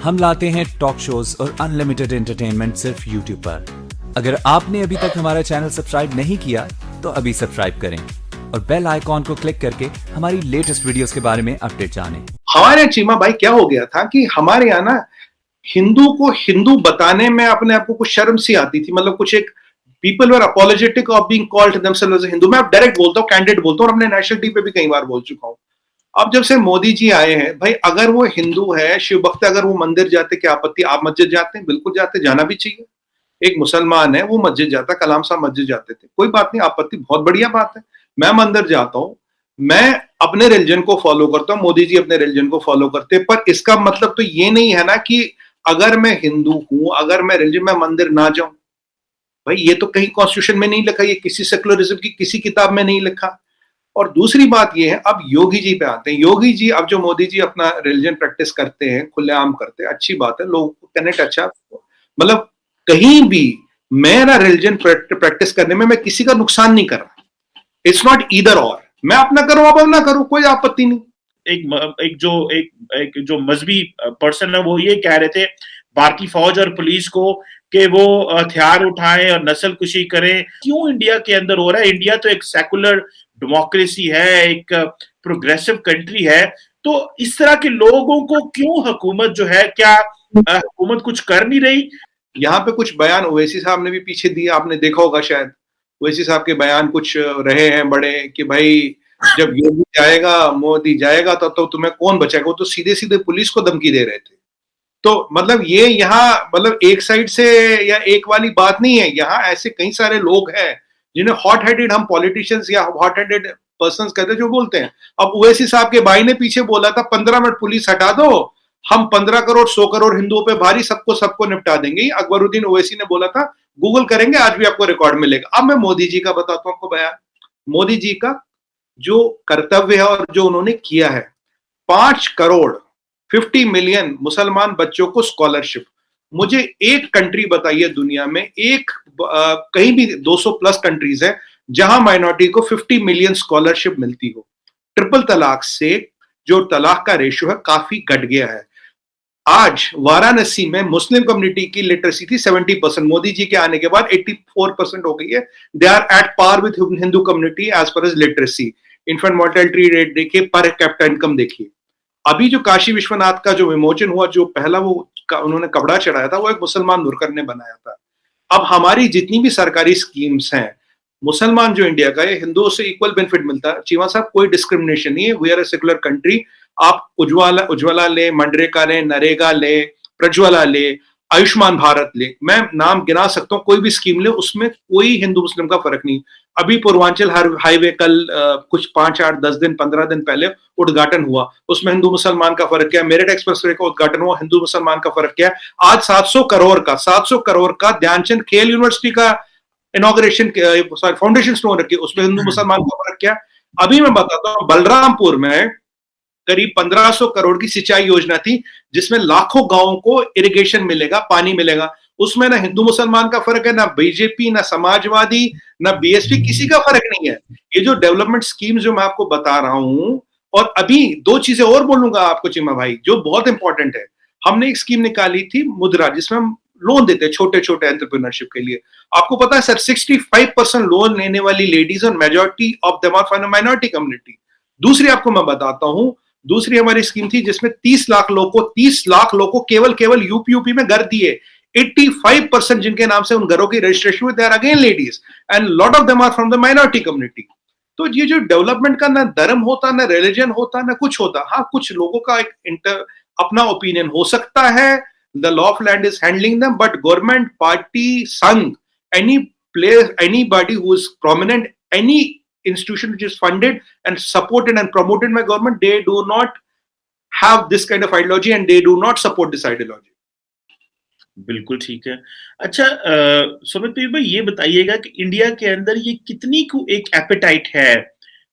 हम लाते हैं talk shows और अनलिमिटेड एंटरटेनमेंट सिर्फ YouTube पर। अगर आपने अभी तक हमारा चैनल सब्सक्राइब नहीं किया तो अभी सब्सक्राइब करें और बेल आइकॉन को क्लिक करके हमारी लेटेस्ट वीडियोस के बारे में अपडेट जानें। हमारे चीमा भाई क्या हो गया था कि हमारे यहाँ ना हिंदू को हिंदू बताने में अपने आप को कुछ शर्म सी आती थी। मतलब कुछ एक people were apologetic of being called themselves as Hindu. मैं अब डायरेक्ट बोलता हूँ, कैंडिडेट बोलता हूँ और अपने नेशनल टीवी पे भी कई बार बोल चुका हूँ। अब जब से मोदी जी आए हैं भाई, अगर वो हिंदू है, शिव भक्त, अगर वो मंदिर जाते क्या आपत्ति? आप मस्जिद जाते हैं, बिल्कुल जाते, जाना भी चाहिए। एक मुसलमान है वो मस्जिद जाता, कलाम साहब मस्जिद जाते थे, कोई बात नहीं, आपत्ति, बहुत बढ़िया बात है। मैं मंदिर जाता हूँ, मैं अपने रिलीजन को फॉलो करता हूँ, मोदी जी अपने रिलीजन को फॉलो करते हैं। पर इसका मतलब तो ये नहीं है ना कि अगर मैं हिंदू हूं, अगर मैं रिलीजन में मंदिर ना जाऊं। भाई ये तो कहीं कॉन्स्टिट्यूशन में नहीं लिखा, ये किसी सेकुलरिज्म की किसी किताब में नहीं लिखा। और दूसरी बात ये है, अब योगी जी पे आते हैं। योगी जी, अब जो मोदी जी अपना रिलीजन प्रैक्टिस करते हैं, खुलेआम करते हैं, अच्छी बात है, लोगों को कनेक्ट अच्छा, मतलब कहीं भी मेरा रिलीजन प्रैक्टिस करने में मैं किसी का नुकसान नहीं कर रहा। इट्स नॉट ईदर और, मैं अपना करूं आप अपना करूं, कोई आपत्ति नहीं। एक जो मजहबी पर्सन है वो ये कह रहे थे भारतीय फौज और पुलिस को कि वो हथियार उठाएं और नस्लकुशी करें। क्यों इंडिया के अंदर हो रहा है? इंडिया तो एक सेकुलर डेमोक्रेसी है, एक प्रोग्रेसिव कंट्री है, तो इस तरह के लोगों को क्यों हुकूमत जो है, क्या हुकूमत कुछ कर नहीं रही? यहाँ पे कुछ बयान ओवैसी साहब ने भी पीछे दिया, आपने देखा होगा शायद। ओवैसी साहब के बयान कुछ रहे हैं बड़े कि भाई जब योगी जाएगा, मोदी जाएगा तो तुम्हें कौन बचाएगा। वो तो सीधे सीधे पुलिस को धमकी दे रहे थे। तो मतलब ये यहाँ मतलब एक साइड से या एक वाली बात नहीं है। यहाँ ऐसे कई सारे लोग हैं जिन्हें हॉट हेडेड हम पॉलिटिशियंस या हॉट हेडेड पर्सन कहते हैं, जो बोलते हैं। अब ओवैसी साहब के भाई ने पीछे बोला था 15 मिनट पुलिस हटा दो, हम 15 करोड़ 100 करोड़ हिंदुओं पे भारी, सबको निपटा देंगे। अकबरुद्दीन ओवैसी ने बोला था, गूगल करेंगे आज भी आपको रिकॉर्ड मिलेगा। अब मैं मोदी जी का बताता हूं आपको बयान। मोदी जी का जो कर्तव्य है और जो उन्होंने किया है, 5 करोड़ 50 मिलियन मुसलमान बच्चों को स्कॉलरशिप। मुझे एक कंट्री बताइए दुनिया में, एक कहीं भी 200 प्लस कंट्रीज है जहां माइनॉरिटी को 50 मिलियन स्कॉलरशिप मिलती हो। ट्रिपल तलाक से जो तलाक का रेशियो है काफी घट गया है। आज वाराणसी में मुस्लिम कम्युनिटी की लिटरेसी थी 70%, मोदी जी के आने के बाद 84% हो गई है। They are at par with Hindu community as per as literacy. Infant mortality rate देखिए, पर कैपिटा इनकम देखिए। अभी जो काशी विश्वनाथ का जो विमोचन हुआ, जो पहला वो उन्होंने कपड़ा चढ़ाया था, वो एक मुसलमान नुरकर ने बनाया था। अब हमारी जितनी भी सरकारी स्कीम्स हैं, मुसलमान जो इंडिया का है, हिंदुओं से इक्वल बेनिफिट मिलता है। चीमा साहब कोई डिस्क्रिमिनेशन नहीं है, we are a secular country. आप उज्ज्वला ले, मनरेगा ले, नरेगा ले, प्रज्वला ले, आयुष्मान भारत ले, मैं नाम गिना सकता हूँ, कोई भी स्कीम ले, उसमें कोई हिंदू मुस्लिम का फर्क नहीं। अभी पूर्वांचल हाईवे कल कुछ 5, 8, 10 दिन 15 दिन पहले उद्घाटन हुआ, उसमें हिंदू मुसलमान का फर्क क्या है। मेरठ एक्सप्रेसवे का उद्घाटन हुआ, हिंदू मुसलमान का फर्क क्या है। आज 700 करोड़ का ध्यानचंद खेल यूनिवर्सिटी का इनॉग्रेशन, फाउंडेशन स्टोन रखी, उसमें हिंदू मुसलमान का फर्क क्या है। अभी मैं बताता हूँ, बलरामपुर में करीब 1500 करोड़ की सिंचाई योजना थी, जिसमें लाखों गांवों को इरिगेशन मिलेगा, पानी मिलेगा। उसमें ना हिंदू मुसलमान का फर्क है, ना बीजेपी, ना समाजवादी, ना बीएसपी, किसी का फर्क नहीं है। ये जो डेवलपमेंट स्कीम्स जो मैं आपको बता रहा हूं, और अभी 2 चीजें और बोलूंगा आपको चीमा भाई, जो बहुत इंपॉर्टेंट है। हमने एक स्कीम निकाली थी मुद्रा, जिसमें हम लोन देते हैं छोटे छोटे एंटरप्रेन्योरशिप के लिए। आपको पता है सर, 65% लोन लेने वाली लेडीज और majority of them are from minority community. दूसरी आपको मैं बताता हूं, दूसरी हमारी स्कीम थी जिसमें 30 लाख लोगों को केवल यूपी में घर दिए। 85% जिनके नाम से उन घरों की रजिस्ट्रेशन हुई, they are again ladies and lot of them are from the minority community. तो ये जो डेवलपमेंट का ना धर्म होता, ना रिलीजन होता, ना कुछ होता। हाँ, कुछ लोगों का एक अपना ओपिनियन हो सकता है, the law of land is handling them, but government, party, Sangh, any player, anybody who is prominent, any institution which is funded and supported and promoted by government, they do not have this kind of ideology and they do not support this ideology. बिल्कुल ठीक है। अच्छा, सुमित भाई ये बताइएगा कि India के अंदर ये कितनी को एक एपेटाइट है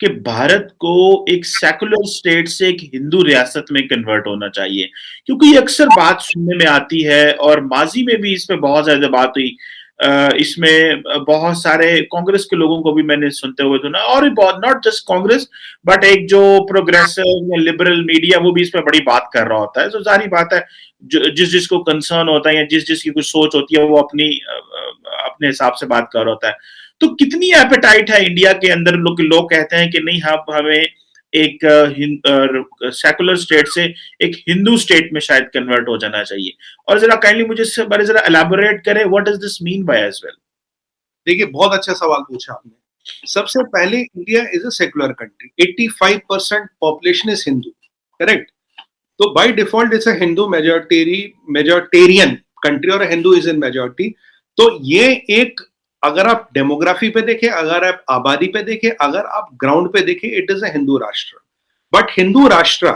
कि भारत को एक सेकुलर स्टेट से एक हिंदू रियासत में कन्वर्ट होना चाहिए? क्योंकि ये अक्सर बात सुनने में आती है और माजी में भी इस पे बहुत ज्यादा बात हुई इसमें बहुत सारे कांग्रेस के लोगों को भी मैंने सुनते हुए सुना, और बहुत, नॉट जस्ट कांग्रेस बट एक जो प्रोग्रेसिव या लिबरल मीडिया वो भी इस पर बड़ी बात कर रहा होता है। तो जारी बात है जिस जिसको कंसर्न होता है या जिस जिसकी कुछ सोच होती है वो अपने हिसाब से बात कर रहा होता है। तो कितनी एपेटाइट है इंडिया के अंदर, लोग कहते हैं कि नहीं, हमें एक सेकुलर स्टेट से एक हिंदू स्टेट में शायद कन्वर्ट हो जाना चाहिए। और जरा काइंडली मुझे इससे बारे जरा एलैबोरेट करें, what does this mean by as well? देखिए, बहुत अच्छा सवाल पूछा आपने। सबसे पहले, India is a secular country, 85% population is Hindu, correct? तो by default it's a Hindu majoritarian country, और हिंदू इज इन मेजॉरिटी। तो ये एक, अगर आप डेमोग्राफी पे देखें, अगर आप आबादी पे देखें, अगर आप ग्राउंड पे देखें, इट इज अ हिंदू राष्ट्र। बट हिंदू राष्ट्र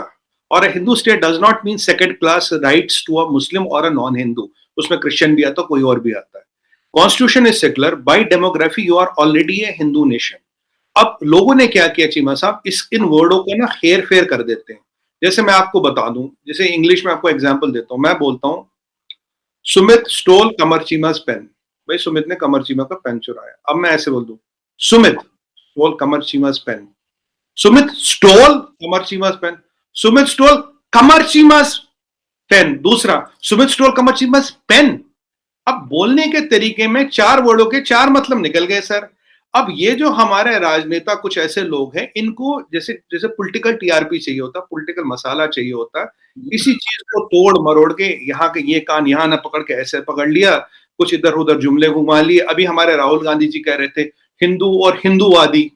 और a Hindu state does not mean second class rights to a Muslim और अ नॉन हिंदू। उसमें क्रिश्चियन भी आता, कोई और भी आता है। Constitution is secular, by demography you are already a Hindu nation. अब लोगों ने क्या किया चीमा साहब, इन वर्डों को ना हेर फेर कर देते हैं। जैसे मैं आपको बता दूं, जैसे इंग्लिश में आपको एग्जांपल देता हूं, मैं बोलता हूं सुमित स्टोल कमर चीमा's पेन। भाई, सुमित ने कमर चीमा का पेन चुराया। अब मैं ऐसे बोल दूं, सुमित स्टोल कमर चीमा's पेन, सुमित स्टोल कमर चीमा's पेन, सुमित स्टोल कमर चीमा's पेन। दूसरा, सुमित स्टोल कमर चीमा's पेन। अब बोलने के तरीके में 4 वर्डों के 4 मतलब निकल गए सर। अब ये जो हमारे राजनेता कुछ ऐसे लोग हैं, इनको जैसे जैसे पॉलिटिकल टीआरपी चाहिए होता, पॉलिटिकल मसाला चाहिए होता, इसी चीज को तोड़ मरोड़ के यहाँ के ये कान यहाँ ना पकड़ के ऐसे पकड़ लिया, कुछ इधर उधर जुमले घुमा लिए। अभी हमारे राहुल गांधी जी कह रहे थे हिंदू और हिंदूवादी,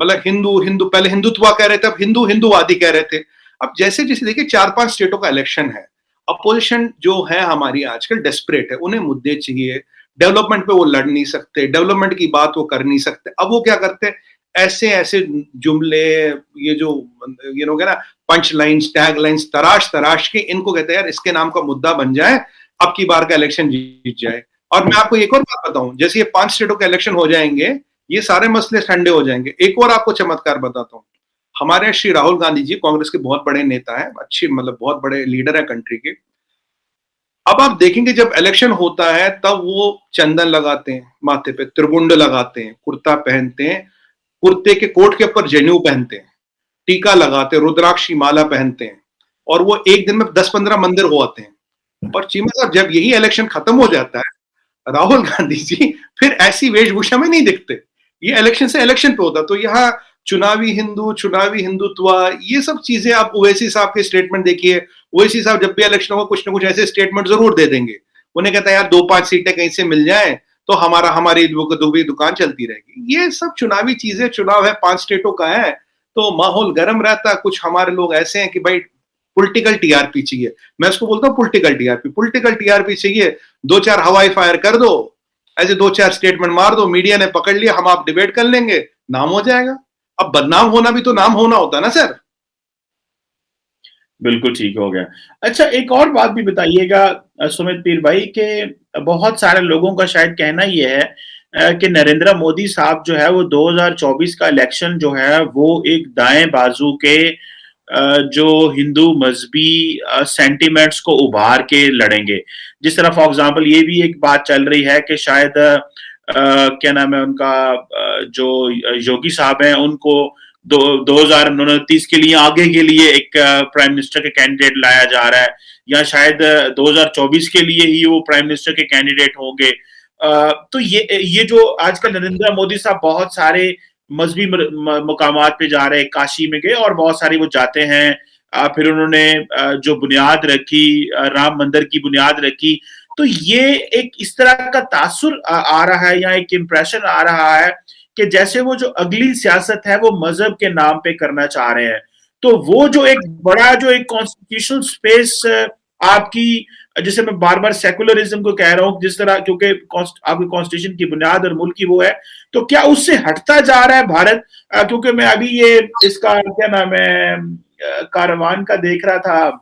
मतलब हिंदू हिंदू, पहले हिंदुत्व कह रहे थे, अब हिंदू हिंदूवादी कह रहे थे। अब जैसे जैसे देखिए 4-5 स्टेटों का इलेक्शन है, अपोजिशन जो है हमारी आजकल डेस्परेट है, उन्हें मुद्दे चाहिए, डेवलपमेंट पे वो लड़ नहीं सकते, डेवलपमेंट की बात वो कर नहीं सकते। अब वो क्या करते हैं, ऐसे ऐसे जुमले, ये जो ये लोग है ना, पंच लाइन्स, टैग लाइन्स तराश तराश के इनको कहते हैं यार इसके नाम का मुद्दा बन जाए, अब की बार का इलेक्शन जीत जाए। और मैं आपको एक और बात बताऊं, जैसे ये 5 स्टेटों के इलेक्शन हो जाएंगे, ये सारे मसले ठंडे हो जाएंगे। एक और आपको चमत्कार बताता हूँ, हमारे श्री राहुल गांधी जी कांग्रेस के बहुत बड़े नेता हैं, अच्छे मतलब बहुत बड़े लीडर है कंट्री के। अब आप देखेंगे जब इलेक्शन होता है तब वो चंदन लगाते हैं, माथे पे त्रिगुंड लगाते हैं, कुर्ता पहनते हैं, कुर्ते के कोट के ऊपर जनेऊ पहनते हैं, टीका लगाते हैं, रुद्राक्ष की माला पहनते हैं, और वो एक दिन में 10-15 मंदिर हो आते हैं। और चीमा साहब, जब यही इलेक्शन खत्म हो जाता है, राहुल गांधी जी फिर ऐसी वेशभूषा में नहीं दिखते। ये इलेक्शन से इलेक्शन पे होता। तो यहाँ चुनावी हिंदू, चुनावी हिंदुत्व, ये सब चीजें आप ओवैसी साहब के स्टेटमेंट देखिए। ओवैसी साहब जब भी इलेक्शन होगा कुछ ना कुछ ऐसे स्टेटमेंट जरूर दे देंगे। उन्हें कहता है यार 2-5 सीटें कहीं से मिल जाए तो हमारी दुकान चलती रहेगी। ये सब चुनावी चीजें, चुनाव है 5 स्टेटों का है तो माहौल गर्म रहता है। कुछ हमारे लोग ऐसे हैं कि भाई पॉलिटिकल टीआरपी चाहिए, मैं उसको बोलता हूँ पॉलिटिकल टीआरपी चाहिए। 2-4 हवाई फायर कर दो, ऐसे 2-4 स्टेटमेंट मार दो, मीडिया ने पकड़ लिया, हम आप डिबेट कर लेंगे, नाम हो जाएगा। अब बदनाम होना भी तो नाम होना होता है ना सर। बिल्कुल ठीक हो गया। अच्छा, एक और बात भी बताइएगा सुमित पीर भाई, के बहुत सारे लोगों का शायद कहना ये है कि नरेंद्र मोदी साहब जो है वो 2024 का इलेक्शन जो है वो एक दाएं बाजू के जो हिंदू मजहबी सेंटिमेंट्स को उभार के लड़ेंगे। जिस तरह फॉर एग्जांपल ये भी एक बात चल रही है कि शायद क्या नाम है उनका, जो योगी साहब हैं उनको 2029 के लिए, आगे के लिए एक प्राइम मिनिस्टर के कैंडिडेट लाया जा रहा है, या शायद 2024 के लिए ही वो प्राइम मिनिस्टर के कैंडिडेट होंगे। तो ये जो आजकल नरेंद्र मोदी साहब बहुत सारे मजहबी मुकामात पे जा रहे हैं, काशी में गए और बहुत सारी वो जाते हैं, फिर उन्होंने जो बुनियाद रखी, राम मंदिर की बुनियाद रखी। तो ये एक इस तरह का तासुर आ रहा है या एक इम्प्रेशन आ रहा है कि जैसे वो जो अगली सियासत है वो मजहब के नाम पे करना चाह रहे हैं। तो वो जो एक बड़ा जो एक कॉन्स्टिट्यूशनल स्पेस आपकी, जैसे मैं बार बार सेकुलरिज्म को कह रहा हूं, जिस तरह, क्योंकि आपकी कॉन्स्टिट्यूशन की बुनियाद और मुल्क की वो है, तो क्या उससे हटता जा रहा है भारत? क्योंकि मैं अभी ये इसका क्या नाम है कारवान का देख रहा था,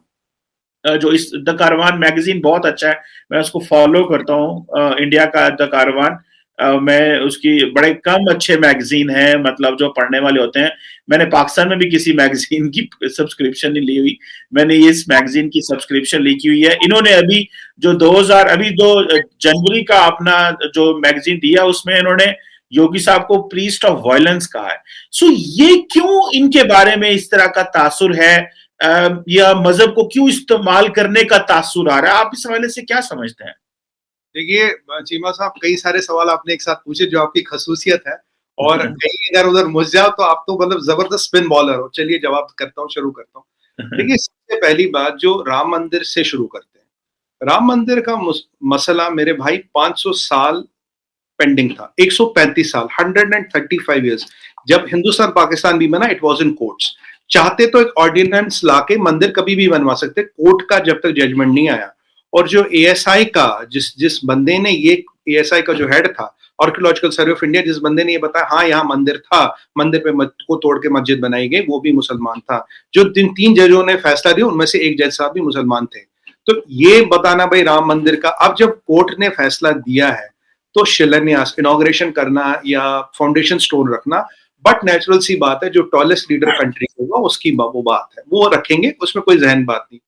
जो इस द कारवान मैगजीन बहुत अच्छा है, मैं उसको फॉलो करता हूँ, इंडिया का द कारवान। मैं उसकी बड़े कम अच्छे मैगजीन है, मतलब जो पढ़ने वाले होते हैं। मैंने पाकिस्तान में भी किसी मैगजीन की सब्सक्रिप्शन नहीं ली हुई, मैंने इस मैगजीन की सब्सक्रिप्शन ली हुई है। इन्होंने अभी जो 2000 अभी 2 जनवरी का अपना जो मैगजीन दिया, उसमें इन्होंने योगी साहब को प्रीस्ट ऑफ वायलेंस कहा है। सो ये क्यों इनके बारे में इस तरह का तासुर है, या मजहब को क्यों इस्तेमाल करने का तासुर आ रहा है? आप इस हवाले से क्या समझते हैं? देखिए चीमा साहब, कई सारे सवाल आपने एक साथ पूछे जो आपकी खसूसियत है, और कहीं इधर उधर मुझ जाओ तो आप तो मतलब जबरदस्त स्पिन बॉलर हो। चलिए जवाब करता हूँ, शुरू करता हूँ। देखिए, सबसे पहली बात, जो राम मंदिर से शुरू करते हैं। राम मंदिर का मसला मेरे भाई 500 साल पेंडिंग था, 135 साल, 135 ईयर्स। जब हिंदुस्तान पाकिस्तान भी बना, इट वाज इन कोर्ट्स। चाहते तो एक ऑर्डिनेंस लाके मंदिर कभी भी बनवा सकते, कोर्ट का जब तक जजमेंट नहीं आया। और जो एएसआई का जिस बंदे ने ये, एएसआई का जो हेड था, आर्कियोलॉजिकल सर्वे ऑफ इंडिया, जिस बंदे ने ये बताया हाँ यहाँ मंदिर था, मंदिर पे को तोड़ के मस्जिद बनाई गई, वो भी मुसलमान था। जो 3 जजों ने फैसला दिया, उनमें से एक जज साहब भी मुसलमान थे। तो ये बताना भाई राम मंदिर का, अब जब कोर्ट ने फैसला दिया है तो शिलान्यास, इनॉग्रेशन करना या फाउंडेशन स्टोन रखना, बट नेचुरल सी बात है, जो टॉलेस्ट लीडर कंट्री होगा उसकी वो बात है, वो रखेंगे, उसमें कोई जहन बात नहीं।